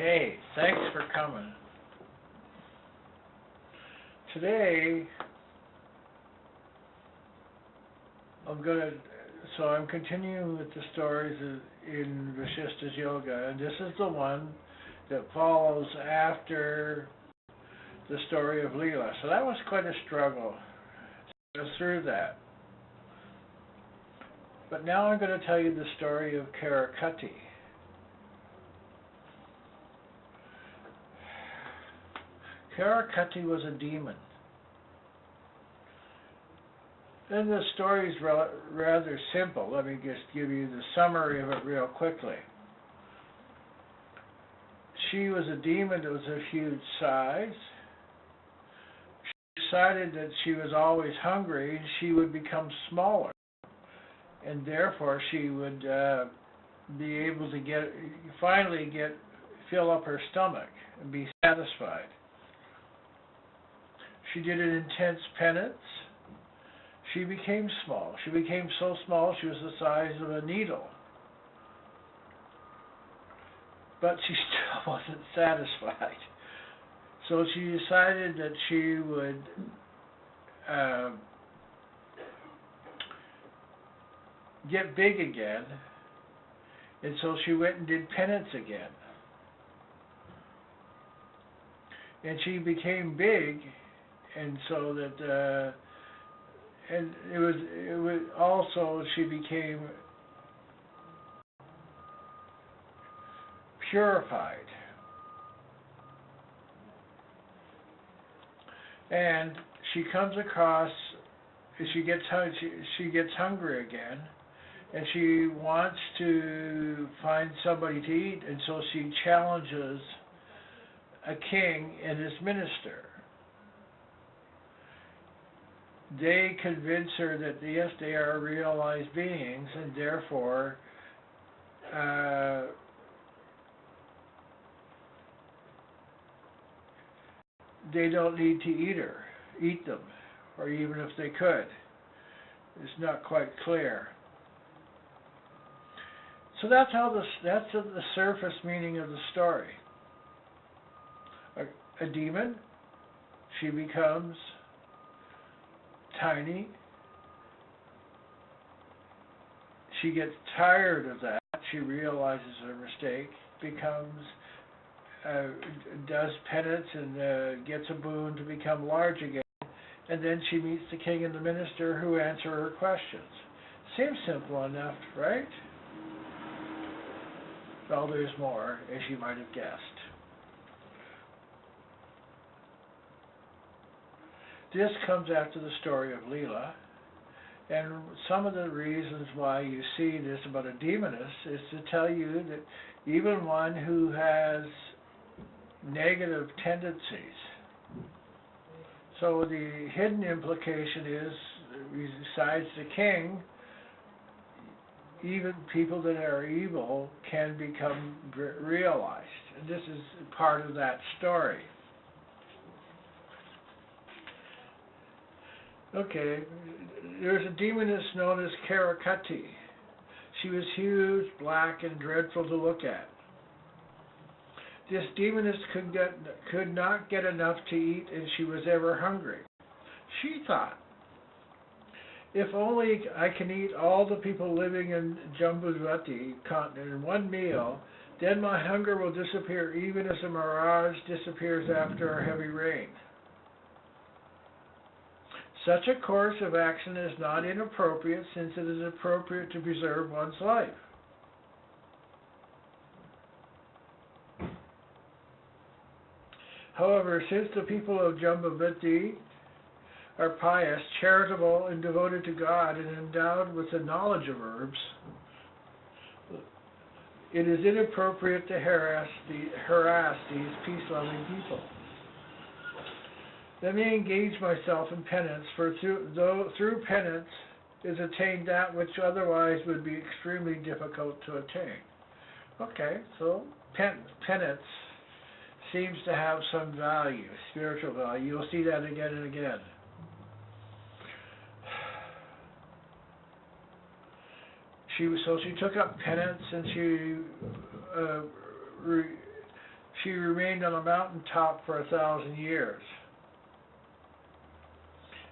Hey, thanks for coming. Today, I'm continuing with the stories in Vashishta's Yoga, and this is the one that follows after the story of Leela. So that was quite a struggle to go through that. But now I'm going to tell you the story of Karakati. Karakati was a demon. And the story is rather simple. Let me just give you the summary of it real quickly. She was a demon that was of huge size. She decided that she was always hungry and she would become smaller. And therefore she would be able to finally fill up her stomach and be satisfied. She did an intense penance. She became small. She became so small she was the size of a needle. But she still wasn't satisfied. So she decided that she would get big again. And so she went and did penance again. And she became big, and so that and it was also she became purified, and she comes across she gets hungry again, and she wants to find somebody to eat, and so she challenges a king and his minister. They convince her that yes, they are realized beings, and therefore they don't need to eat them, or even if they could. It's not quite clear. So that's the surface meaning of the story. A demon, she becomes tiny. She gets tired of that. She realizes her mistake, does penance, and gets a boon to become large again. And then she meets the king and the minister who answer her questions. Seems simple enough, right? Well, there's more, as you might have guessed. This comes after the story of Leela, and some of the reasons why you see this about a demoness is to tell you that even one who has negative tendencies. So the hidden implication is, besides the king, even people that are evil can become realized. And this is part of that story. Okay, there's a demoness known as Karakati. She was huge, black, and dreadful to look at. This demoness could not get enough to eat, and she was ever hungry. She thought, if only I can eat all the people living in Jambavati continent in one meal, then my hunger will disappear even as a mirage disappears after a heavy rain. Such a course of action is not inappropriate, since it is appropriate to preserve one's life. However, since the people of Jambavati are pious, charitable, and devoted to God, and endowed with the knowledge of herbs, it is inappropriate to harass these peace-loving people. Let me engage myself in penance, for through penance is attained that which otherwise would be extremely difficult to attain. Okay, so penance seems to have some value, spiritual value. You'll see that again and again. She took up penance, and She remained on a mountain top for 1,000 years.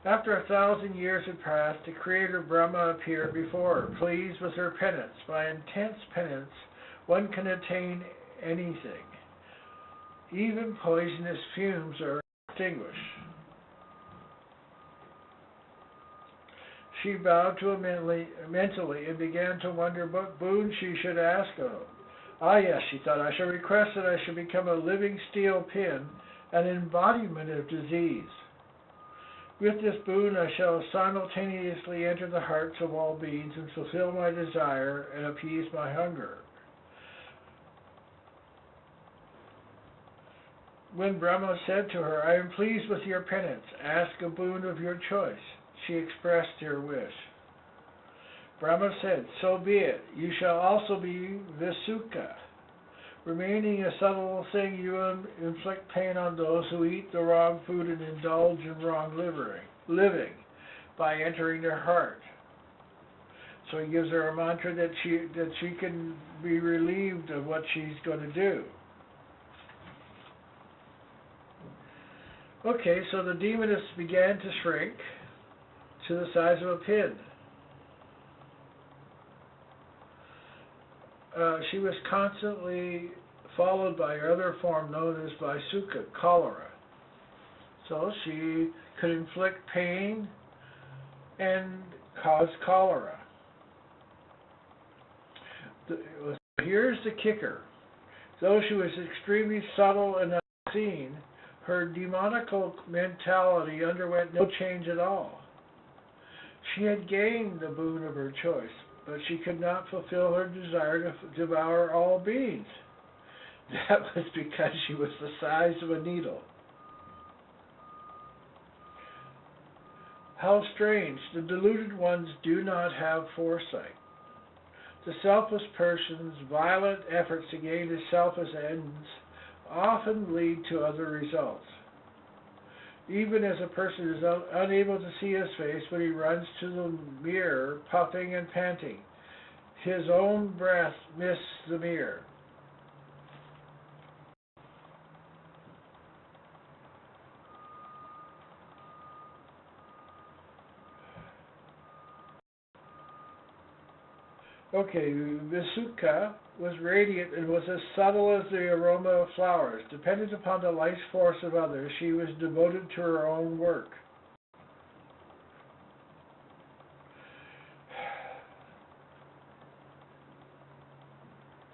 After 1,000 years had passed, the creator Brahma appeared before her, pleased with her penance. By intense penance, one can attain anything. Even poisonous fumes are extinguished. She bowed to him mentally and began to wonder what boon she should ask of him. Ah yes, she thought, I shall request that I should become a living steel pin, an embodiment of disease. With this boon I shall simultaneously enter the hearts of all beings and fulfill my desire and appease my hunger. When Brahma said to her, I am pleased with your penance, ask a boon of your choice, she expressed her wish. Brahma said, so be it, you shall also be Vashishta. Remaining a subtle thing, you inflict pain on those who eat the wrong food and indulge in wrong living by entering their heart. So he gives her a mantra that she can be relieved of what she's going to do. Okay, so the demoness began to shrink to the size of a pin. She was constantly followed by her other form known as Vashishta, cholera. So she could inflict pain and cause cholera. Here's the kicker. Though she was extremely subtle and unseen, her demonical mentality underwent no change at all. She had gained the boon of her choice, but she could not fulfill her desire to devour all beings. That was because she was the size of a needle. How strange, the deluded ones do not have foresight. The selfless person's violent efforts to gain his selfish ends often lead to other results. Even as a person is unable to see his face when he runs to the mirror, puffing and panting, his own breath misses the mirror. Okay, Vashishta was radiant and was as subtle as the aroma of flowers. Dependent upon the life force of others, she was devoted to her own work.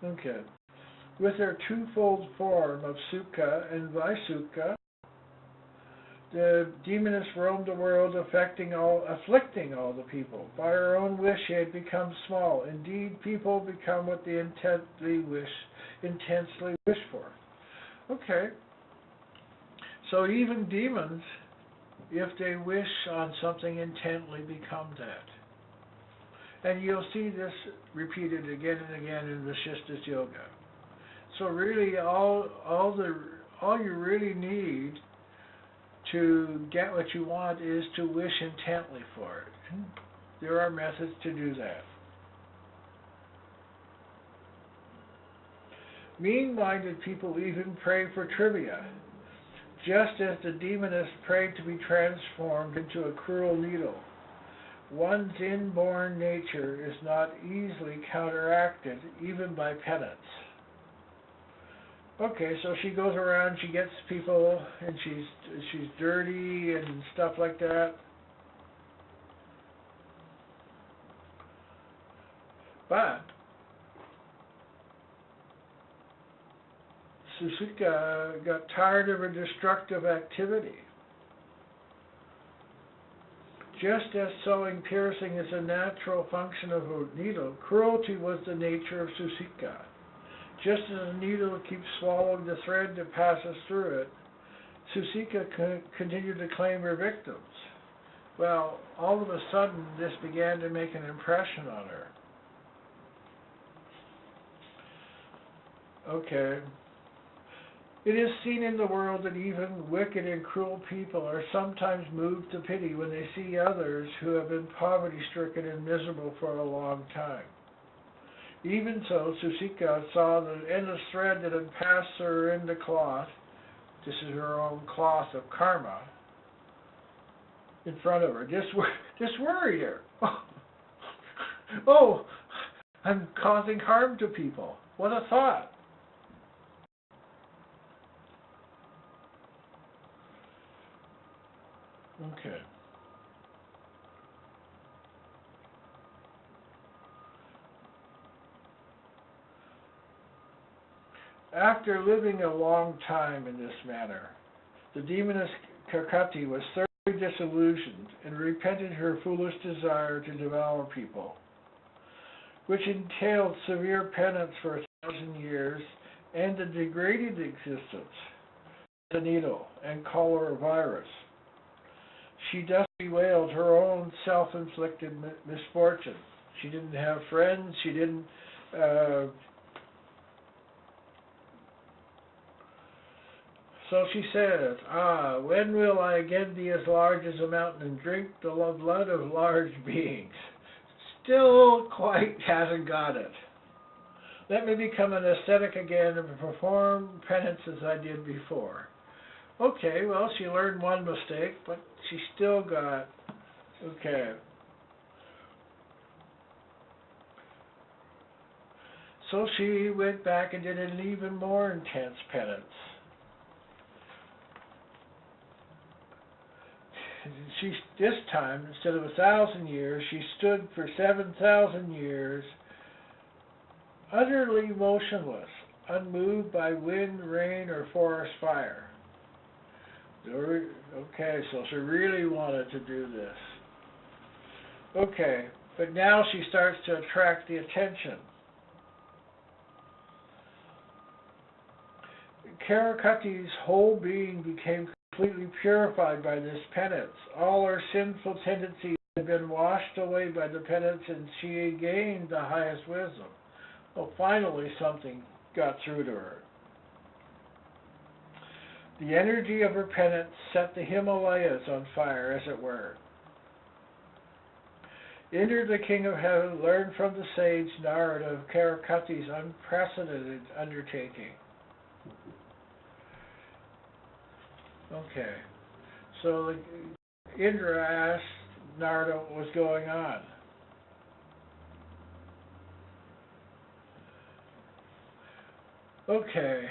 Okay. With her twofold form of Sukha and Vashishta, the demoness roamed the world, afflicting all the people. By her own wish, she had become small. Indeed, people become what they intensely wish for. Okay. So even demons, if they wish on something intently, become that. And you'll see this repeated again and again in Vashishta's yoga. So really, all you really need to get what you want is to wish intently for it. There are methods to do that. Mean-minded people even pray for trivia, just as the demoness prayed to be transformed into a cruel needle. One's inborn nature is not easily counteracted, even by penance. Okay, so she goes around, she gets people, and she's dirty and stuff like that. But Vashishta got tired of her destructive activity. Just as sewing piercing is a natural function of a needle, cruelty was the nature of Vashishta. Just as a needle keeps swallowing the thread that passes through it, Vashishta continued to claim her victims. Well, all of a sudden, this began to make an impression on her. Okay. It is seen in the world that even wicked and cruel people are sometimes moved to pity when they see others who have been poverty-stricken and miserable for a long time. Even so, Susika saw the endless thread that had passed her into cloth. This is her own cloth of karma in front of her. This worried her. Oh, I'm causing harm to people. What a thought. Okay. After living a long time in this manner, the demoness Karakati was thoroughly disillusioned and repented her foolish desire to devour people, which entailed severe penance for 1,000 years and a degraded existence, the needle and cholera virus. She thus bewailed her own self-inflicted misfortune. She didn't have friends. She didn't. So she says, when will I again be as large as a mountain and drink the blood of large beings? Still quite hasn't got it. Let me become an ascetic again and perform penance as I did before. Okay, well, she learned one mistake, but she still got, okay. So she went back and did an even more intense penance. This time, instead of 1,000 years, she stood for 7,000 years, utterly motionless, unmoved by wind, rain, or forest fire. Okay, so she really wanted to do this. Okay, but now she starts to attract the attention. Karakati's whole being became completely purified by this penance. All her sinful tendencies had been washed away by the penance, and she gained the highest wisdom. Well, finally something got through to her. The energy of her penance set the Himalayas on fire, as it were. Indra, the king of heaven, learned from the sage Narada of Karakati's unprecedented undertaking. Okay, so Indra asked Narada what was going on. Okay,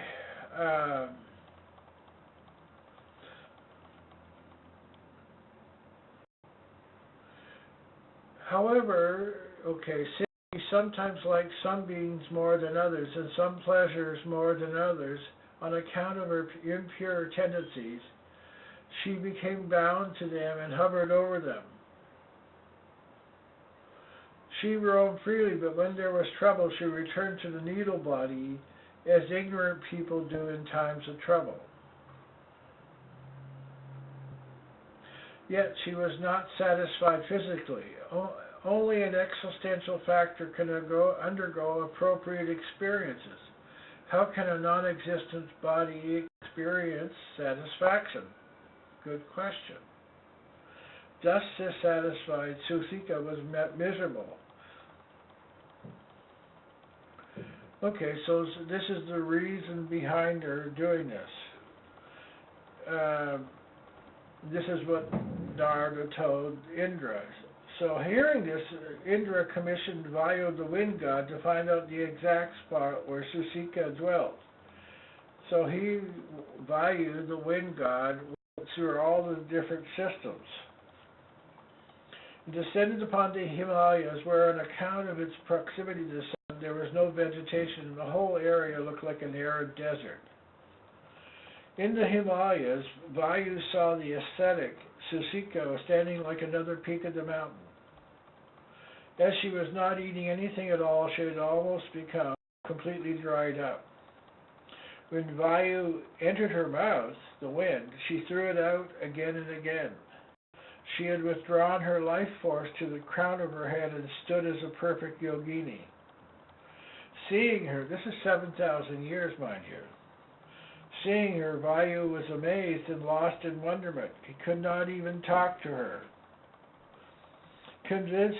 however, she sometimes likes some beings more than others, and some pleasures more than others, on account of her impure tendencies. She became bound to them and hovered over them. She roamed freely, but when there was trouble, she returned to the needle body, as ignorant people do in times of trouble. Yet she was not satisfied physically. Only an existential factor can undergo appropriate experiences. How can a non-existent body experience satisfaction? Good question. Thus dissatisfied, Susika was miserable. Okay, so this is the reason behind her doing this. This is what Narada told Indra. So hearing this, Indra commissioned Vayu, the wind god, to find out the exact spot where Susika dwelt. So Vayu, the wind god, went through all the different systems. He descended upon the Himalayas, where on account of its proximity to the sun, there was no vegetation, and the whole area looked like an arid desert. In the Himalayas, Vayu saw the ascetic Susika standing like another peak of the mountain. As she was not eating anything at all, she had almost become completely dried up. When Vayu entered her mouth, the wind, she threw it out again and again. She had withdrawn her life force to the crown of her head and stood as a perfect yogini. Seeing her, this is 7,000 years, mind you. Seeing her, Vayu was amazed and lost in wonderment. He could not even talk to her. Convinced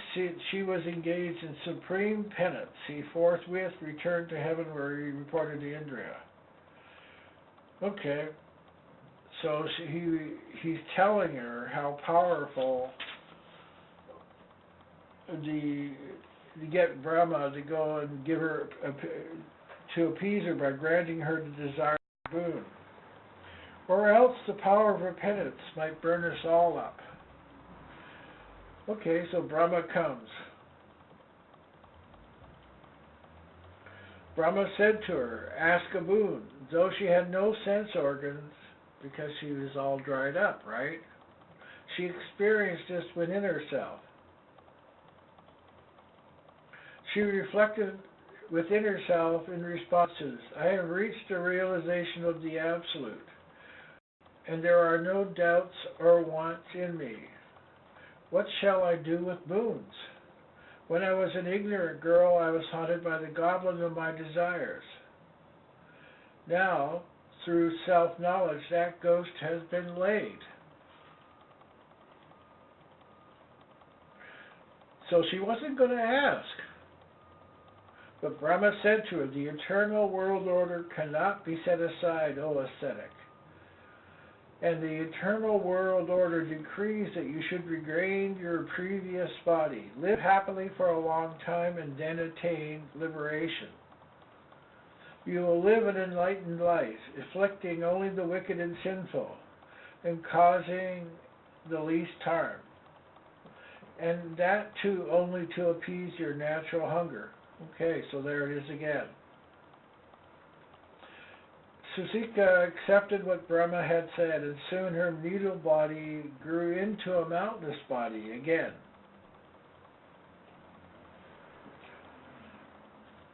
she was engaged in supreme penance, he forthwith returned to heaven where he reported to Indra. Okay, so he's telling her how powerful to get Brahma to go and give her to appease her by granting her the desired boon, or else the power of repentance might burn us all up. Okay, so Brahma comes. Brahma said to her, ask a boon, though she had no sense organs because she was all dried up, right? She experienced this within herself. She reflected within herself in response to this. I have reached a realization of the Absolute, and there are no doubts or wants in me. What shall I do with boons? When I was an ignorant girl, I was haunted by the goblin of my desires. Now, through self-knowledge, that ghost has been laid. So she wasn't going to ask. But Brahma said to her, the eternal world order cannot be set aside, O ascetic. And the eternal world order decrees that you should regain your previous body, live happily for a long time, and then attain liberation. You will live an enlightened life, afflicting only the wicked and sinful, and causing the least harm, and that too only to appease your natural hunger. Okay, so there it is again. Susika accepted what Brahma had said, and soon her needle body grew into a mountainous body again.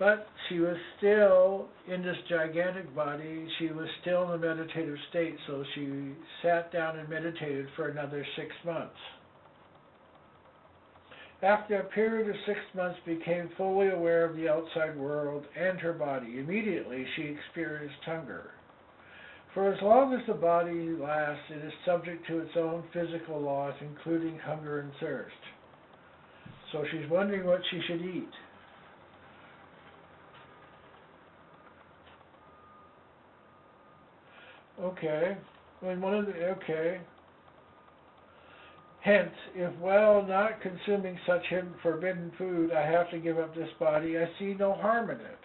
But she was still in this gigantic body. She was still in a meditative state, so she sat down and meditated for another 6 months. After a period of 6 months, became fully aware of the outside world and her body. Immediately, she experienced hunger. For as long as the body lasts, it is subject to its own physical laws, including hunger and thirst. So she's wondering what she should eat. Okay. Hence, if while not consuming such forbidden food, I have to give up this body, I see no harm in it.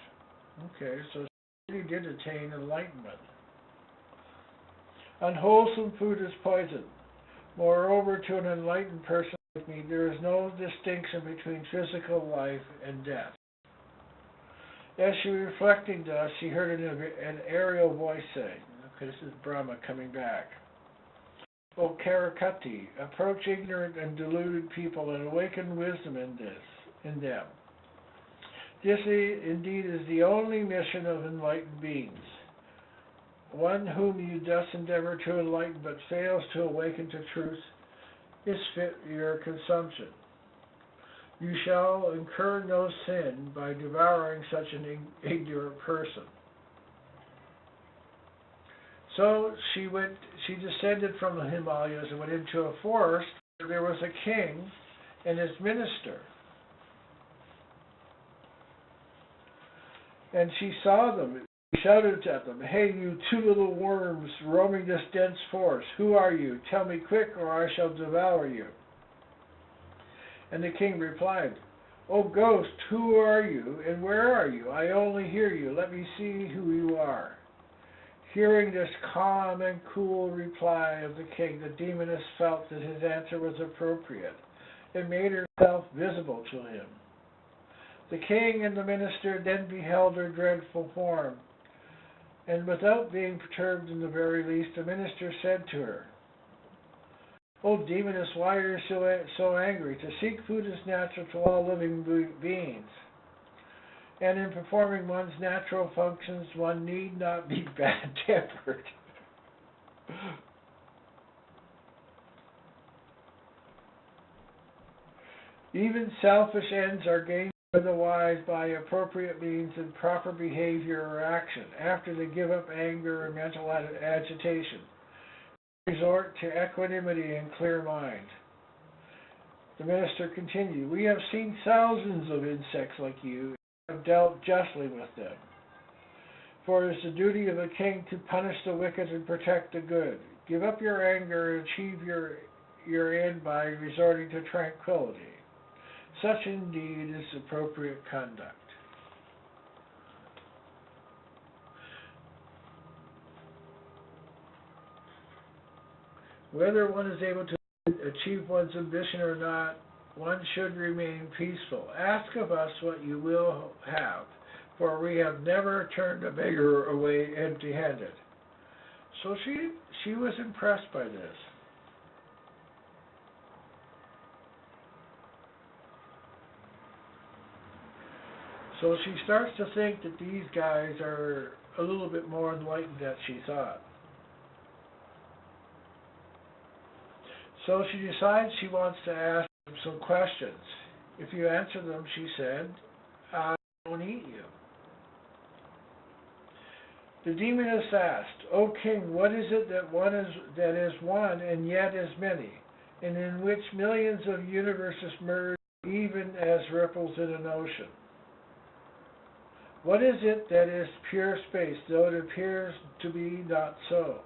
Okay, so she did attain enlightenment. Unwholesome food is poison. Moreover, to an enlightened person like me, there is no distinction between physical life and death. As she was reflecting thus, she heard an aerial voice saying, okay, this is Brahma coming back. O Karakati, approach ignorant and deluded people and awaken wisdom in them. This indeed is the only mission of enlightened beings. One whom you thus endeavor to enlighten but fails to awaken to truth is fit for your consumption. You shall incur no sin by devouring such an ignorant person. So she descended from the Himalayas and went into a forest where there was a king and his minister. And she saw them. She shouted at them, "Hey, you two little worms roaming this dense forest, who are you? Tell me quick, or I shall devour you." And the king replied, "O ghost, who are you, and where are you? I only hear you. Let me see who you are." Hearing this calm and cool reply of the king, the demoness felt that his answer was appropriate and made herself visible to him. The king and the minister then beheld her dreadful form, and without being perturbed in the very least, the minister said to her, "O demoness, why are you so angry? To seek food is natural to all living beings. And in performing one's natural functions, one need not be bad-tempered." Even selfish ends are gained for the wise by appropriate means and proper behavior or action. After they give up anger and mental agitation, resort to equanimity and clear mind. The minister continued, "We have seen thousands of insects like you and have dealt justly with them. For it is the duty of a king to punish the wicked and protect the good. Give up your anger and achieve your end by resorting to tranquility. Such indeed is appropriate conduct." Whether one is able to achieve one's ambition or not, one should remain peaceful. Ask of us what you will have, for we have never turned a beggar away empty-handed. So she was impressed by this. So she starts to think that these guys are a little bit more enlightened than she thought. So she decides she wants to ask them some questions. If you answer them, she said, I won't eat you. The demoness asked, "O king, what is it that is one and yet is many, and in which millions of universes merge even as ripples in an ocean? What is it that is pure space, though it appears to be not so?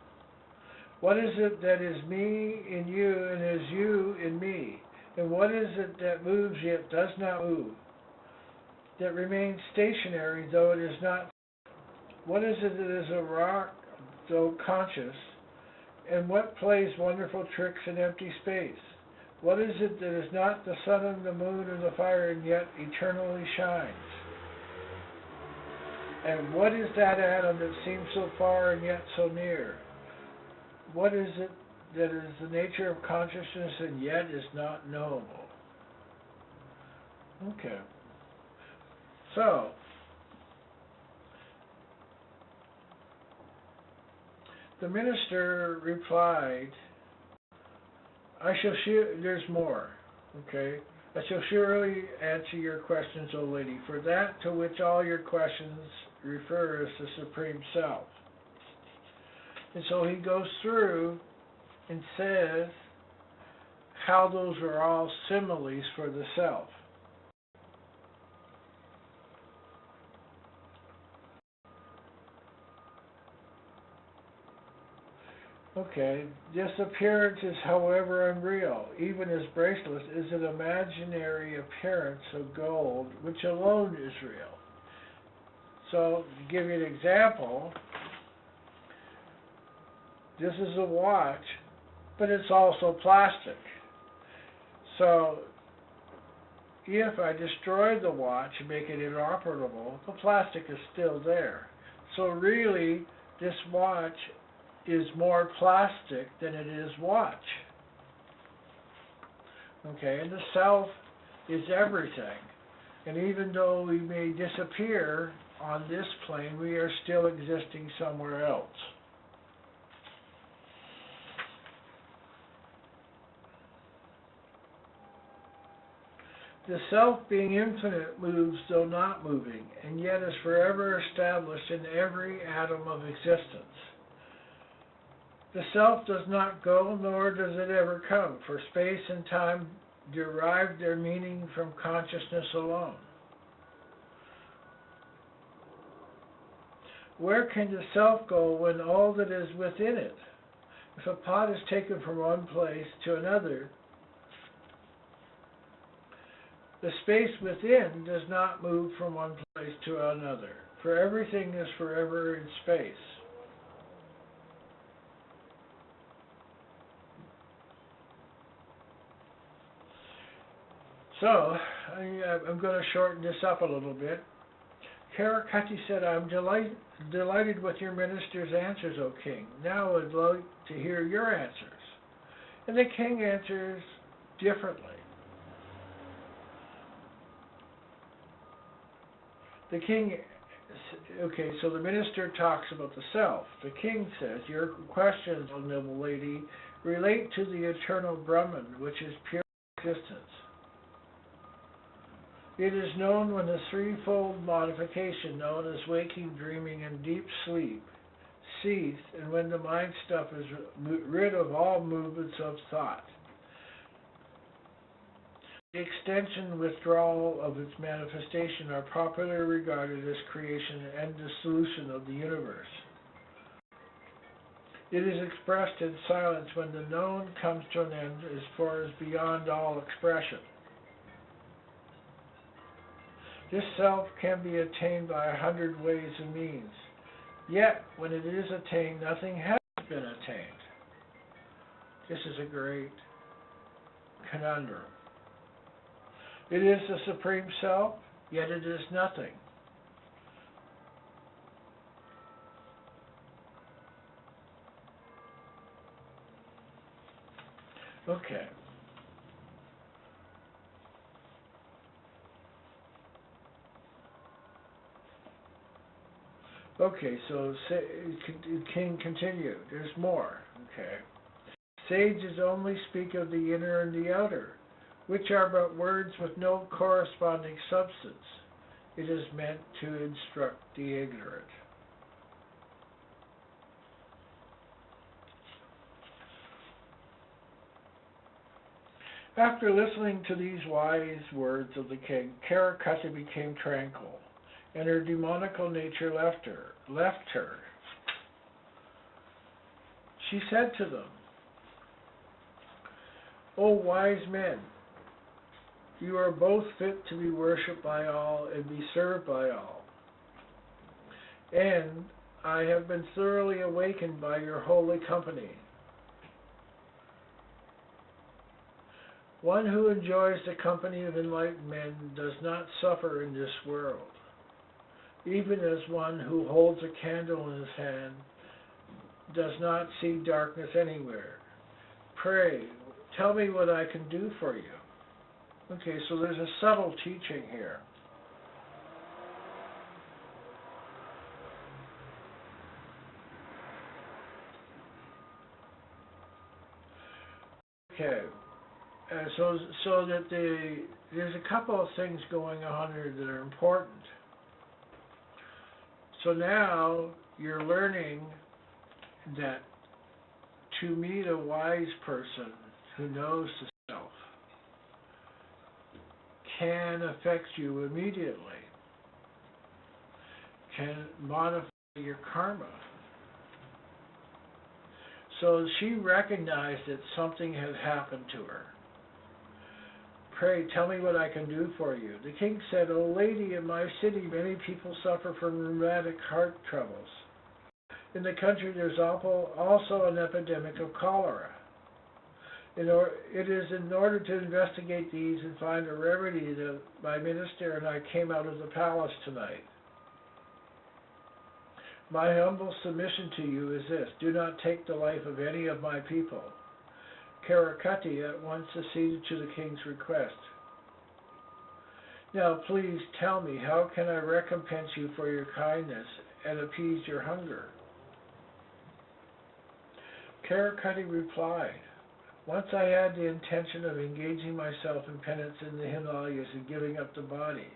What is it that is me in you and is you in me? And what is it that moves yet does not move, that remains stationary though it is not? What is it that is a rock though conscious? And what plays wonderful tricks in empty space? What is it that is not the sun and the moon and the fire and yet eternally shines? And what is that atom that seems so far and yet so near? What is it that is the nature of consciousness and yet is not knowable?" Okay. So, the minister replied, there's more, okay? "I shall surely answer your questions, O lady, for that to which all your questions refer is the Supreme Self." And so he goes through and says how those are all similes for the self. Okay, this appearance is however unreal, even as bracelet is an imaginary appearance of gold, which alone is real. So, to give you an example, this is a watch, but it's also plastic. So, if I destroy the watch and make it inoperable, the plastic is still there. So really, this watch is more plastic than it is watch. Okay, and the self is everything. And even though we may disappear on this plane, we are still existing somewhere else. The self, being infinite, moves though not moving, and yet is forever established in every atom of existence. The self does not go, nor does it ever come, for space and time derive their meaning from consciousness alone. Where can the self go when all that is within it? If a pot is taken from one place to another, the space within does not move from one place to another, for everything is forever in space. So, I'm going to shorten this up a little bit. Karakati said, "I'm delighted with your minister's answers, O king. Now I would like to hear your answers." And the king answers differently. The king, okay, so the minister talks about the self. The king says, "Your questions, O noble lady, relate to the eternal Brahman, which is pure existence. It is known when the threefold modification known as waking, dreaming, and deep sleep cease, and when the mind stuff is rid of all movements of thought. The extension and withdrawal of its manifestation are popularly regarded as creation and dissolution of the universe. It is expressed in silence when the known comes to an end as far as beyond all expression. This self can be attained by 100 ways and means. Yet, when it is attained, nothing has been attained. This is a great conundrum. It is the Supreme Self, yet it is nothing. Okay. Okay, so King continued. There's more. Okay. Sages only speak of the inner and the outer, which are but words with no corresponding substance. It is meant to instruct the ignorant. After listening to these wise words of the king, Karakati became tranquil, and her demonical nature left her. She said to them, O wise men, you are both fit to be worshipped by all and be served by all. And I have been thoroughly awakened by your holy company. One who enjoys the company of enlightened men does not suffer in this world, even as one who holds a candle in his hand does not see darkness anywhere. Pray, tell me what I can do for you. Okay, so there's a subtle teaching here. Okay, so that there's a couple of things going on here that are important. So now you're learning that to meet a wise person who knows the self can affect you immediately, can modify your karma. So she recognized that something had happened to her. Pray, tell me what I can do for you. The king said, O lady, in my city many people suffer from rheumatic heart troubles. In the country there's also an epidemic of cholera. It is in order to investigate these and find a remedy that my minister and I came out of the palace tonight. My humble submission to you is this: do not take the life of any of my people. Karakati at once acceded to the king's request. Now please tell me, how can I recompense you for your kindness and appease your hunger? Karakati replied, once I had the intention of engaging myself in penance in the Himalayas and giving up the body,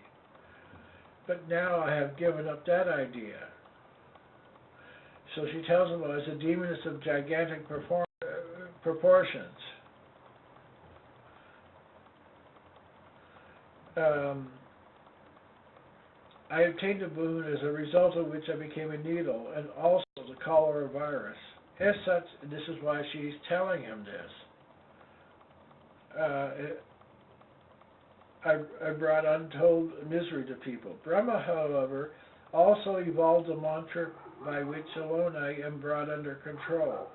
but now I have given up that idea. So she tells him, I was a demoness of gigantic proportions. I obtained a boon as a result of which I became a needle, and also the cholera virus. As such, this is why she's telling him this. I brought untold misery to people. Brahma, however, also evolved a mantra by which alone I am brought under control.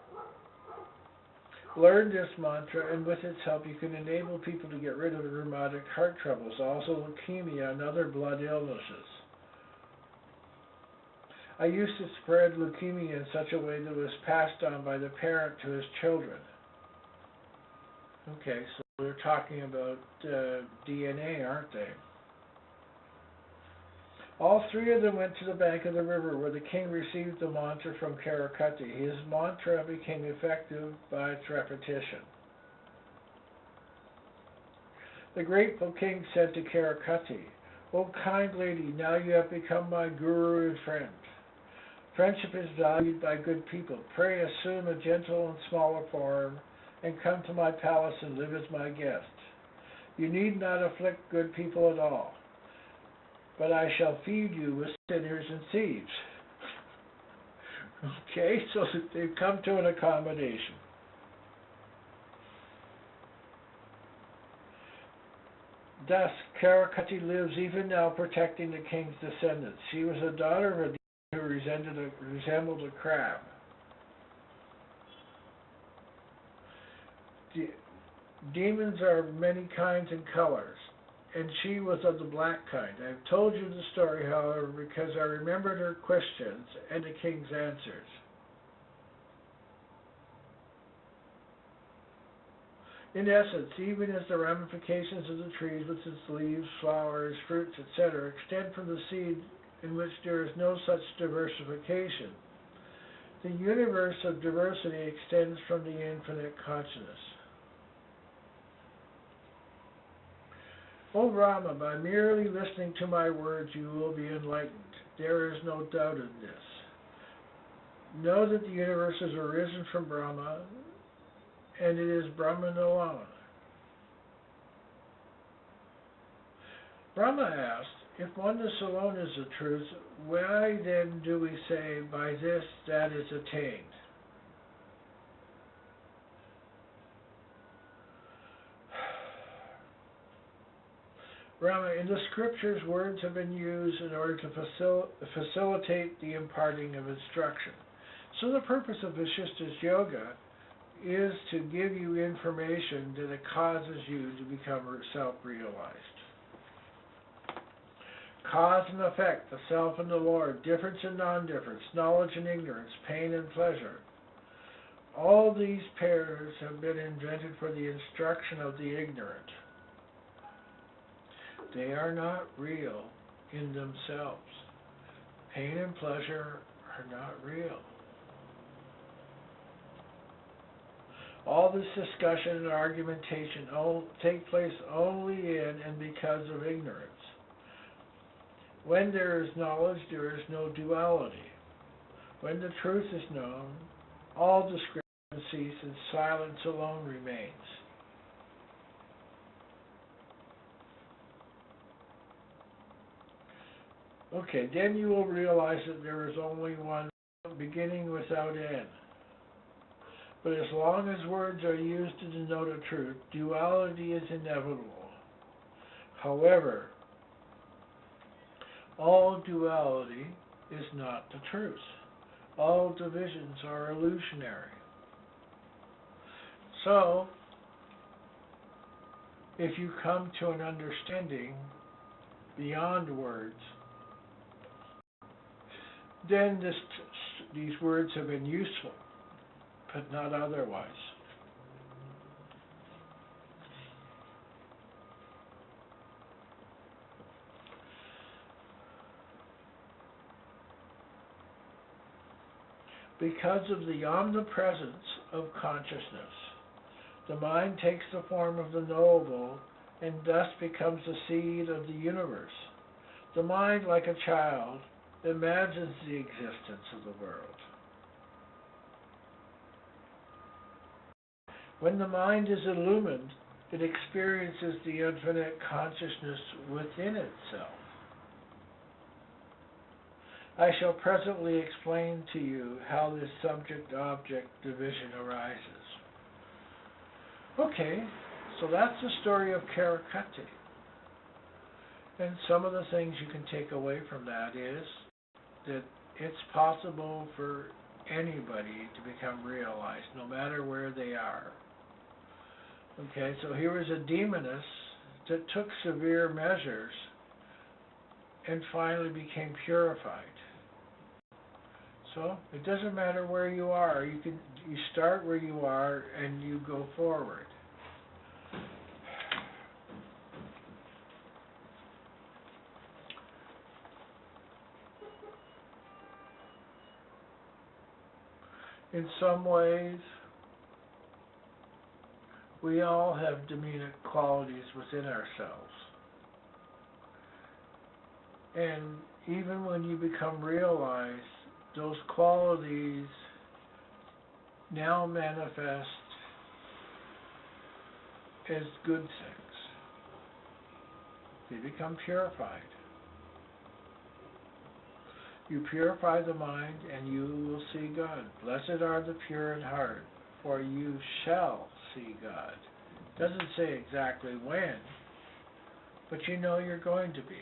Learn this mantra, and with its help you can enable people to get rid of rheumatic heart troubles, also leukemia and other blood illnesses. I used to spread leukemia in such a way that it was passed on by the parent to his children. Okay, so we're talking about DNA, aren't they? All three of them went to the bank of the river where the king received the mantra from Karakati. His mantra became effective by its repetition. The grateful king said to Karakati, O kind lady, now you have become my guru and friend. Friendship is valued by good people. Pray assume a gentle and smaller form and come to my palace and live as my guest. You need not afflict good people at all, but I shall feed you with sinners and thieves. Okay, so they've come to an accommodation. Thus, Karakati lives even now protecting the king's descendants. She was a daughter of a demon who resembled a crab. Demons are many kinds and colors, and she was of the black kind. I have told you the story, however, because I remembered her questions and the king's answers. In essence, even as the ramifications of the trees with its leaves, flowers, fruits, etc., extend from the seed in which there is no such diversification, the universe of diversity extends from the infinite consciousness. O Brahma, by merely listening to my words you will be enlightened. There is no doubt in this. Know that the universe has arisen from Brahma, and it is Brahman alone. Brahma asked, if oneness alone is the truth, why then do we say, by this that is attained? Brahma, in the scriptures, words have been used in order to facilitate the imparting of instruction. So the purpose of Vashishta's yoga is to give you information that it causes you to become self-realized. Cause and effect, the self and the Lord, difference and non-difference, knowledge and ignorance, pain and pleasure. All these pairs have been invented for the instruction of the ignorant. They are not real in themselves. Pain and pleasure are not real. All this discussion and argumentation take place only in and because of ignorance. When there is knowledge, there is no duality. When the truth is known, all description ceases and silence alone remains. Okay, then you will realize that there is only one beginning without end. But as long as words are used to denote a truth, duality is inevitable. However, all duality is not the truth. All divisions are illusionary. So, if you come to an understanding beyond words, then these words have been useful, but not otherwise. Because of the omnipresence of consciousness, the mind takes the form of the knowable and thus becomes the seed of the universe. The mind, like a child, imagines the existence of the world. When the mind is illumined, it experiences the infinite consciousness within itself. I shall presently explain to you how this subject-object division arises. Okay, so that's the story of Karakati. And some of the things you can take away from that is that it's possible for anybody to become realized, no matter where they are. Okay, so here was a demoness that took severe measures and finally became purified. So it doesn't matter where you are. You start where you are and you go forward. In some ways, we all have demonic qualities within ourselves. And even when you become realized, those qualities now manifest as good things. They become purified. You purify the mind, and you will see God. Blessed are the pure in heart, for you shall see God. Doesn't say exactly when, but you know you're going to be.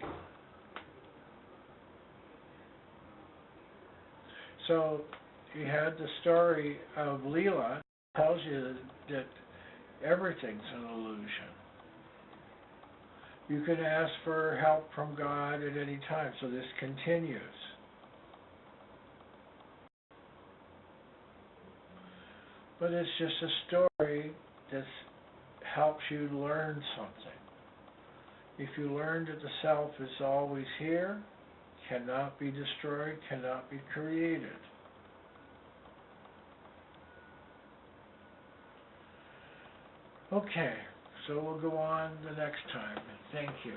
So you had the story of Leela, tells you that everything's an illusion. You can ask for help from God at any time, so this continues. But it's just a story that helps you learn something. If you learn that the self is always here, cannot be destroyed, cannot be created. Okay, so we'll go on the next time. Thank you.